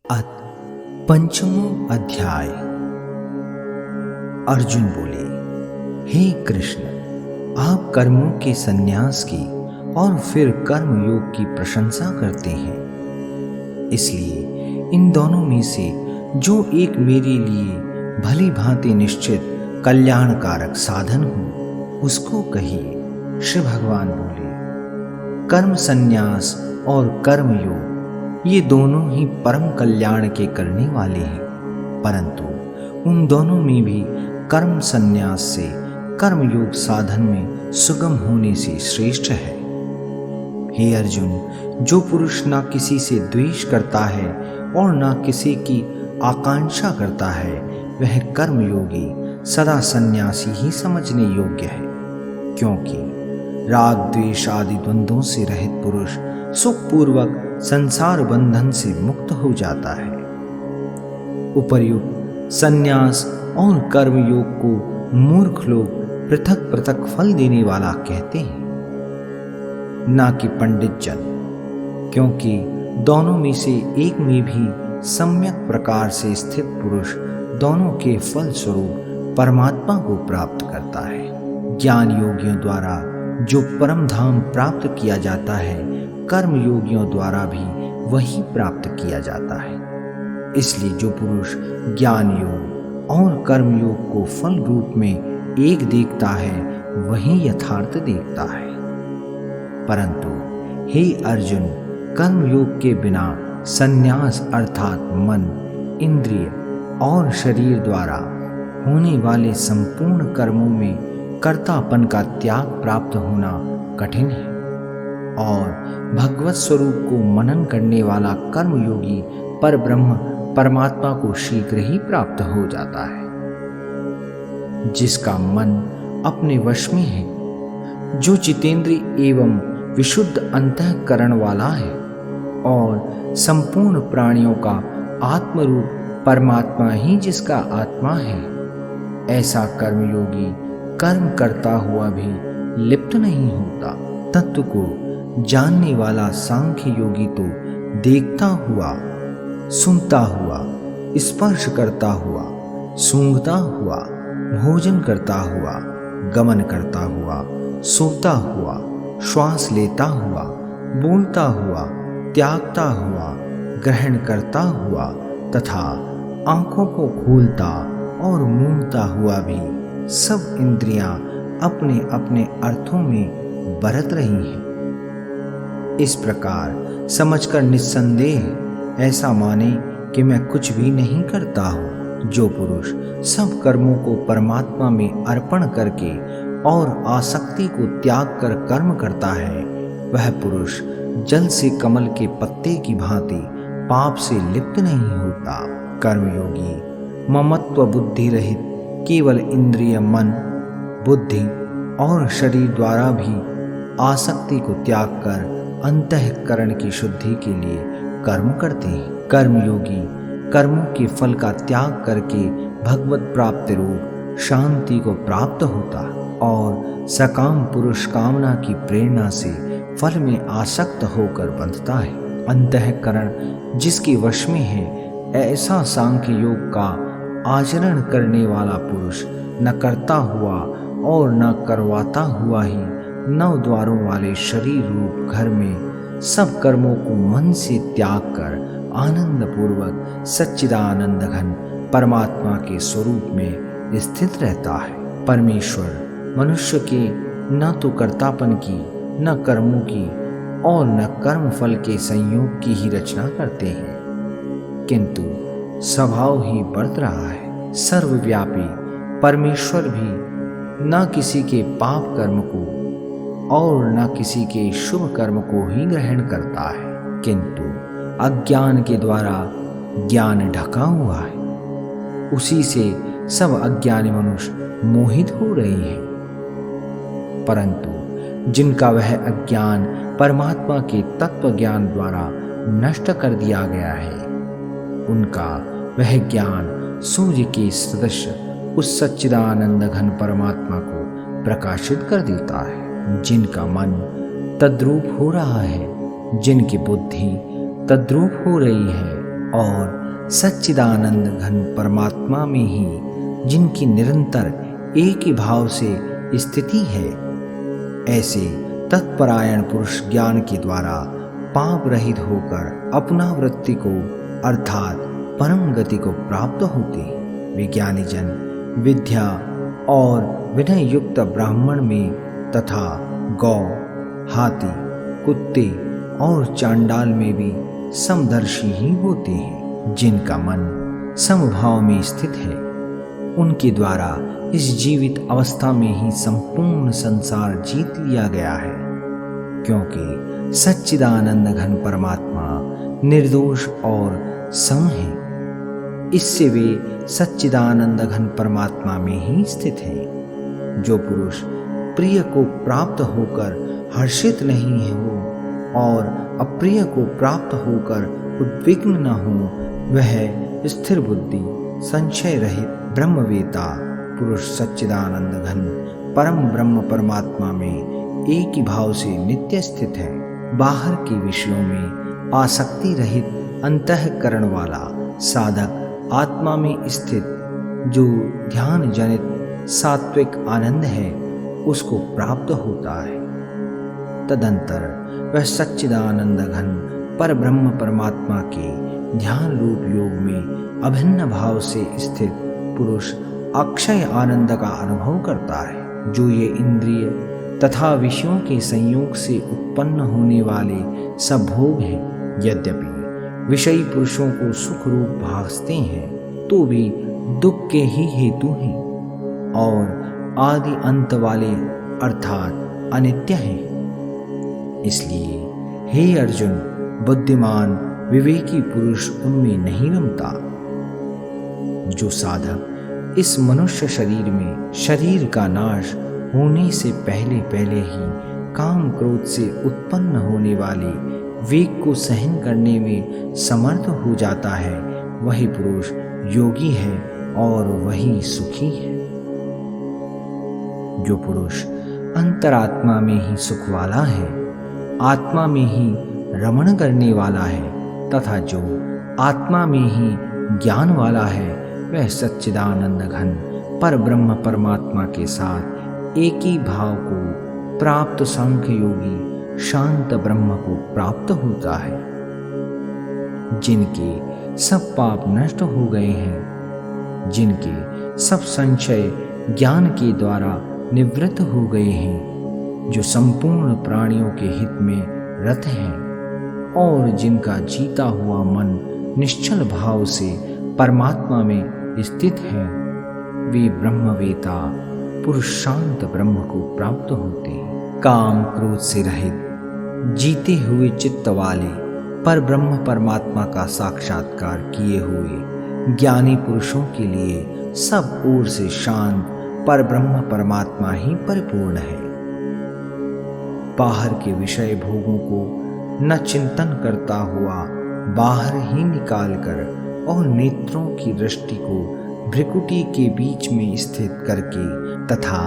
अथ पंचमो अध्याय। अर्जुन बोले, हे कृष्ण, आप कर्मों के संन्यास की और फिर कर्म योग की प्रशंसा करते हैं। इसलिए इन दोनों में से जो एक मेरे लिए भली भांति निश्चित कल्याणकारक साधन हो उसको कहिए। श्री भगवान बोले, कर्म संन्यास और कर्म योग ये दोनों ही परम कल्याण के करने वाले हैं, परंतु उन दोनों में भी कर्म संन्यास से कर्म योग साधन में सुगम होने से श्रेष्ठ है। हे अर्जुन, जो पुरुष ना किसी से द्वेष करता है और ना किसी की आकांक्षा करता है, वह कर्म योगी सदा सन्यासी ही समझने योग्य है, क्योंकि राग द्वेष आदि द्वंद्वों से रहित पुरुष सुखपूर्वक संसार बंधन से मुक्त हो जाता है। उपर्युक्त संन्यास और कर्म योग को मूर्ख लोग पृथक पृथक फल देने वाला कहते हैं, ना कि पंडित जन, क्योंकि दोनों में से एक में भी सम्यक प्रकार से स्थित पुरुष दोनों के फल स्वरूप परमात्मा को प्राप्त करता है। ज्ञान योगियों द्वारा जो परम धाम प्राप्त किया जाता है, कर्म योगियों द्वारा भी वही प्राप्त किया जाता है। इसलिए जो पुरुष ज्ञान योग और कर्म योग को फल रूप में एक देखता है, वही यथार्थ देखता है। परंतु हे अर्जुन, कर्म योग के बिना संन्यास अर्थात मन, इंद्रिय और शरीर द्वारा होने वाले संपूर्ण कर्मों में कर्तापन का त्याग प्राप्त होना कठिन है, और भगवत स्वरूप को मनन करने वाला कर्मयोगी पर ब्रह्म परमात्मा को शीघ्र ही प्राप्त हो जाता है। जिसका मन अपने वश में है, जो जितेंद्रिय एवं विशुद्ध अंतःकरण वाला है और संपूर्ण प्राणियों का आत्मरूप परमात्मा ही जिसका आत्मा है, ऐसा कर्मयोगी कर्म करता हुआ भी लिप्त नहीं होता। तत्व को जानने वाला सांख्य योगी तो देखता हुआ, सुनता हुआ, स्पर्श करता हुआ, सूंघता हुआ, भोजन करता हुआ, गमन करता हुआ, सोता हुआ, श्वास लेता हुआ, बोलता हुआ, त्यागता हुआ, ग्रहण करता हुआ तथा आंखों को खोलता और मूंदता हुआ भी सब इंद्रियां अपने अपने अर्थों में बरत रही हैं। इस प्रकार समझकर निस्संदेह ऐसा माने कि मैं कुछ भी नहीं करता हूँ। जो पुरुष सब कर्मों को परमात्मा में अर्पण करके और आसक्ति को त्याग कर कर्म करता है, वह पुरुष जल से कमल के पत्ते की भांति पाप से लिप्त नहीं होता। कर्मयोगी ममत्व बुद्धि रहित केवल इंद्रिय, मन, बुद्धि और शरीर द्वारा भी आसक्ति को त्याग कर अंतःकरण की शुद्धि के लिए कर्म करते हैं। कर्मयोगी कर्मों के फल का त्याग करके भगवत प्राप्ति रूप शांति को प्राप्त होता और सकाम पुरुष कामना की प्रेरणा से फल में आसक्त होकर बंधता है। अंतःकरण जिसके वश में है, ऐसा सांख्य योग का आचरण करने वाला पुरुष न करता हुआ और न करवाता हुआ ही नौ द्वारों वाले शरीर रूप घर में सब कर्मों को मन से त्याग कर आनंद पूर्वक सच्चिदानंद घन परमात्मा के स्वरूप में स्थित रहता है। परमेश्वर मनुष्य के न तो कर्तापन की, न कर्मों की और न कर्म फल के संयोग की ही रचना करते हैं, किंतु स्वभाव ही बरत रहा है। सर्वव्यापी परमेश्वर भी न किसी के पाप कर्म को और न किसी के शुभ कर्म को ही ग्रहण करता है, किंतु अज्ञान के द्वारा ज्ञान ढका हुआ है, उसी से सब अज्ञानी मनुष्य मोहित हो रहे हैं। परंतु जिनका वह अज्ञान परमात्मा के तत्व ज्ञान द्वारा नष्ट कर दिया गया है, उनका वह ज्ञान सूर्य के सदृश उस सच्चिदानंद घन परमात्मा को प्रकाशित कर देता है। जिनका मन तद्रूप हो रहा है, जिनकी बुद्धि तद्रूप हो रही है और सच्चिदानंद घन परमात्मा में ही जिनकी निरंतर एक ही भाव से स्थिति है, ऐसे तत्परायण पुरुष ज्ञान के द्वारा पाप रहित होकर अपना वृत्ति को अर्थात परम गति को प्राप्त होते। विज्ञानी जन विद्या और विनय युक्त ब्राह्मण में तथा गौ, हाथी, कुत्ते और चांडाल में भी समदर्शी ही होते हैं। जिनका मन समभाव में स्थित है, उनके द्वारा इस जीवित अवस्था में ही संपूर्ण संसार जीत लिया गया है, क्योंकि सच्चिदानंद घन परमात्मा निर्दोष और सम है। इससे वे सच्चिदानंद घन परमात्मा में ही स्थित है। जो पुरुष प्रिय को प्राप्त होकर हर्षित नहीं हो और अप्रिय को प्राप्त होकर उद्विग्न न हो, वह स्थिर बुद्धि, संशय रहित ब्रह्मवेता पुरुष सच्चिदानंद घन परम ब्रह्म परमात्मा में एक ही भाव से नित्य स्थित है। बाहर के विषयों में आसक्ति रहित अंतःकरण वाला साधक आत्मा में स्थित जो ध्यान जनित सात्विक आनंद है, उसको प्राप्त होता है। तदंतर वह सच्चिदानंद घन पर ब्रह्म परमात्मा के ध्यान रूप योग में अभिन्न भाव से स्थित पुरुष अक्षय आनंद का अनुभव करता है। जो ये इंद्रिय तथा विषयों के संयोग से उत्पन्न होने वाले सब भोग हैं, यद्यपि विषयी पुरुषों को सुख रूप भासते हैं, तो भी दुख के ही हेतु हैं और आदि अंत वाले अर्थात अनित्य हैं। इसलिए हे अर्जुन, बुद्धिमान विवेकी पुरुष उनमें नहीं रमता। जो साधक इस मनुष्य शरीर में शरीर का नाश होने से पहले पहले ही काम क्रोध से उत्पन्न होने वाले वेग को सहन करने में समर्थ हो जाता है, वही पुरुष योगी है और वही सुखी है। जो पुरुष अंतरात्मा में ही सुख वाला है, आत्मा में ही रमण करने वाला है तथा जो आत्मा में ही ज्ञान वाला है, वह सच्चिदानंद घन पर ब्रह्म परमात्मा के साथ एक ही भाव को प्राप्त सांख्य योगी शांत ब्रह्म को प्राप्त होता है। जिनके सब पाप नष्ट हो गए हैं, जिनके सब संशय ज्ञान के द्वारा निवृत्त हो गए हैं, जो संपूर्ण प्राणियों के हित में रत हैं और जिनका जीता हुआ मन निश्चल भाव से परमात्मा में स्थित है, वे ब्रह्मवेता पुरुष शांत ब्रह्म को प्राप्त होते हैं। काम क्रोध से रहित जीते हुए चित्त वाले पर ब्रह्म परमात्मा का साक्षात्कार किए हुए ज्ञानी पुरुषों के लिए सब ओर से शांत पर ब्रह्म परमात्मा ही परिपूर्ण है। बाहर के विषय भोगों को न चिंतन करता हुआ बाहर ही निकालकर और नेत्रों की दृष्टि को भ्रिकुटी के बीच में स्थित करके तथा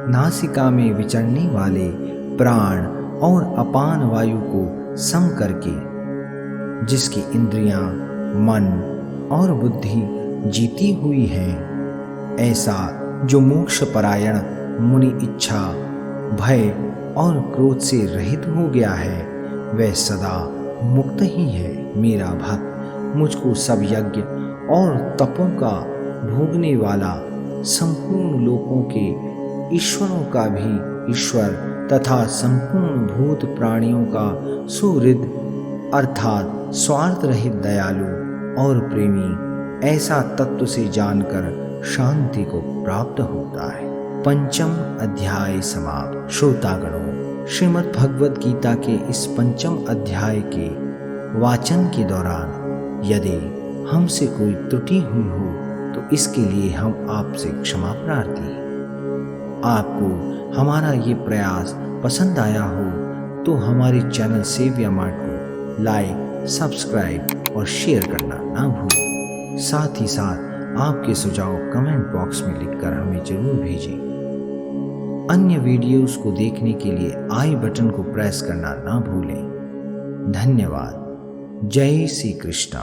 नासिका में विचरने वाले प्राण और अपान वायु को सम करके, जिसकी इंद्रियां, मन और बुद्धि जीती हुई है, ऐसा जो मोक्ष परायण मुनि इच्छा, भय और क्रोध से रहित हो गया है, वह सदा मुक्त ही है। मेरा भक्त मुझको सब यज्ञ और तपों का भोगने वाला, संपूर्ण लोकों के ईश्वरों का भी ईश्वर तथा संपूर्ण भूत प्राणियों का सुहृद अर्थात स्वार्थ रहित दयालु और प्रेमी, ऐसा तत्व से जानकर शांति को प्राप्त होता है। पंचम अध्याय समाप्त। श्रोतागणों, श्रीमद् भगवद गीता के इस पंचम अध्याय के वाचन के दौरान यदि हमसे कोई त्रुटि हुई हो तो इसके लिए हम आपसे क्षमा प्रार्थी हैं। आपको हमारा ये प्रयास पसंद आया हो तो हमारे चैनल सेव्या मार्ट को लाइक, सब्सक्राइब और शेयर करना ना भूलें। साथ ही साथ आपके सुझाव कमेंट बॉक्स में लिखकर हमें जरूर भेजें। अन्य वीडियोस को देखने के लिए आई बटन को प्रेस करना ना भूलें। धन्यवाद। जय श्री कृष्णा।